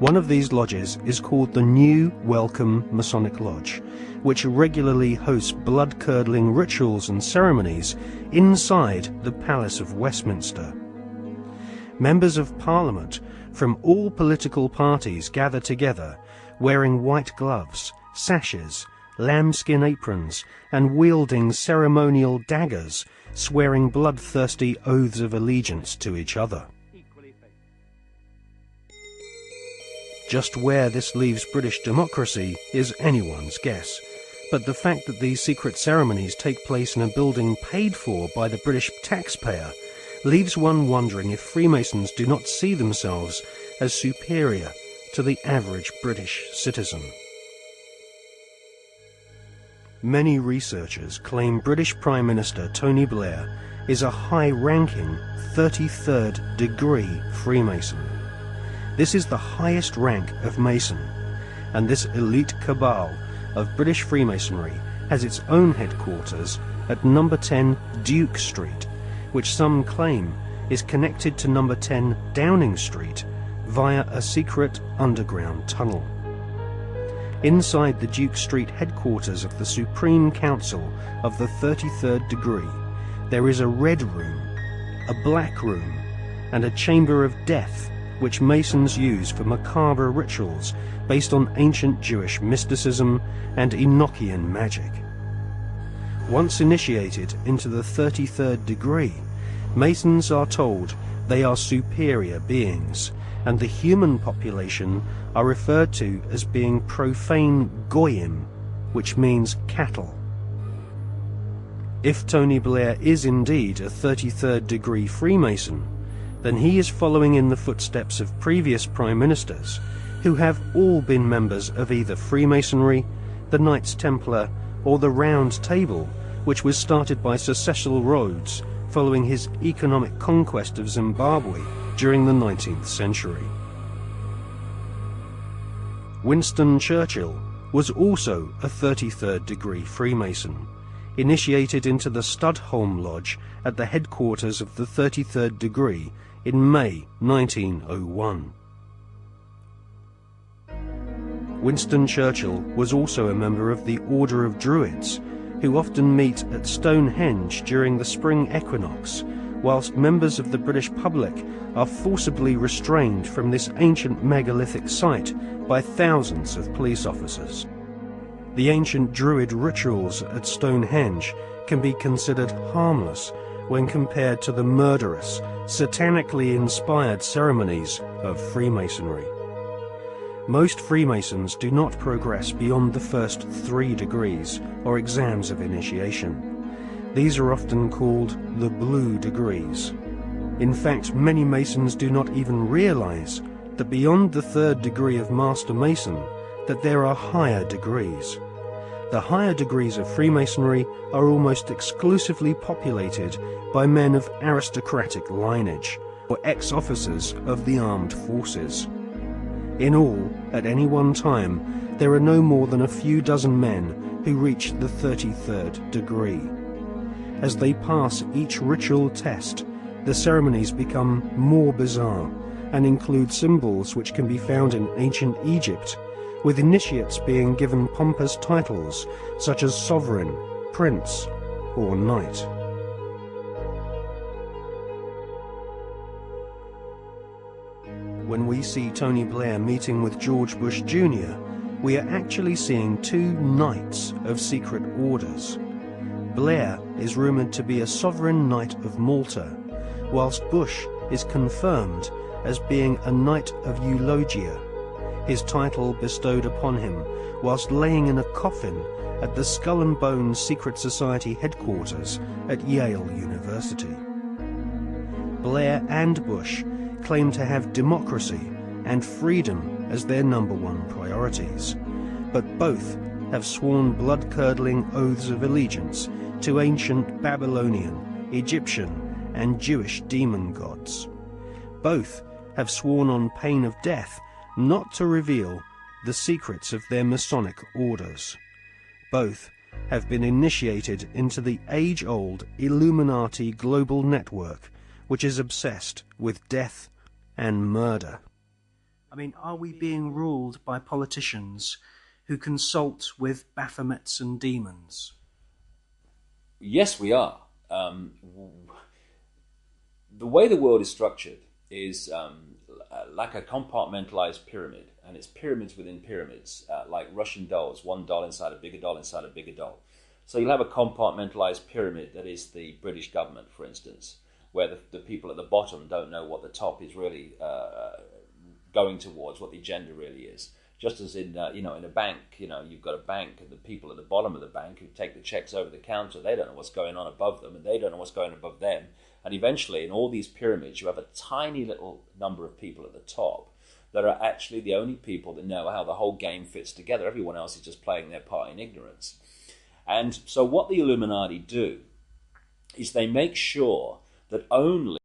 One of these lodges is called the New Welcome Masonic Lodge, which regularly hosts blood-curdling rituals and ceremonies inside the Palace of Westminster. Members of Parliament from all political parties gather together, wearing white gloves, sashes, lambskin aprons, and wielding ceremonial daggers, swearing bloodthirsty oaths of allegiance to each other. Just where this leaves British democracy is anyone's guess, but the fact that these secret ceremonies take place in a building paid for by the British taxpayer leaves one wondering if Freemasons do not see themselves as superior to the average British citizen. Many researchers claim British Prime Minister Tony Blair is a high-ranking 33rd degree Freemason. This is the highest rank of Mason, and this elite cabal of British Freemasonry has its own headquarters at number 10 Duke Street, which some claim is connected to number 10 Downing Street via a secret underground tunnel. Inside the Duke Street headquarters of the Supreme Council of the 33rd degree, there is a red room, a black room, and a chamber of death, which Masons use for macabre rituals based on ancient Jewish mysticism and Enochian magic. Once initiated into the 33rd degree, Masons are told they are superior beings, and the human population are referred to as being profane goyim, which means cattle. If Tony Blair is indeed a 33rd degree Freemason, then he is following in the footsteps of previous Prime Ministers, who have all been members of either Freemasonry, the Knights Templar, or the Round Table, which was started by Sir Cecil Rhodes following his economic conquest of Zimbabwe during the 19th century. Winston Churchill was also a 33rd degree Freemason, initiated into the Studholme Lodge at the headquarters of the 33rd degree in May 1901. Winston Churchill was also a member of the Order of Druids, who often meet at Stonehenge during the spring equinox, whilst members of the British public are forcibly restrained from this ancient megalithic site by thousands of police officers. The ancient Druid rituals at Stonehenge can be considered harmless when compared to the murderous, satanically inspired ceremonies of Freemasonry. Most Freemasons do not progress beyond the first 3 degrees, or exams of initiation. These are often called the blue degrees. In fact, many Masons do not even realize that beyond the 3rd degree of Master Mason, that there are higher degrees. The higher degrees of Freemasonry are almost exclusively populated by men of aristocratic lineage, or ex-officers of the armed forces. In all, at any one time, there are no more than a few dozen men who reach the 33rd degree. As they pass each ritual test, the ceremonies become more bizarre and include symbols which can be found in ancient Egypt, with initiates being given pompous titles such as sovereign, prince, or knight. When we see Tony Blair meeting with George Bush Jr., we are actually seeing 2 knights of secret orders. Blair is rumoured to be a sovereign knight of Malta, whilst Bush is confirmed as being a knight of Eulogia, his title bestowed upon him whilst laying in a coffin at the Skull and Bones Secret Society headquarters at Yale University. Blair and Bush claim to have democracy and freedom as their #1 priorities, but both have sworn blood-curdling oaths of allegiance to ancient Babylonian, Egyptian, and Jewish demon gods. Both have sworn on pain of death not to reveal the secrets of their Masonic orders. Both have been initiated into the age-old Illuminati global network, which is obsessed with death and murder. I mean, are we being ruled by politicians who consult with Baphomets and demons? Yes, we are. The way the world is structured is like a compartmentalized pyramid, and it's pyramids within pyramids, like Russian dolls, one doll inside a bigger doll inside a bigger doll. So you'll have a compartmentalized pyramid that is the British government, for instance, where the people at the bottom don't know what the top is really going towards, what the agenda really is. Just as in in a bank, you've got a bank, and the people at the bottom of the bank who take the checks over the counter, they don't know what's going on above them, and they don't know what's going on above them. And eventually, in all these pyramids, you have a tiny little number of people at the top that are actually the only people that know how the whole game fits together. Everyone else is just playing their part in ignorance. And so what the Illuminati do is they make sure that only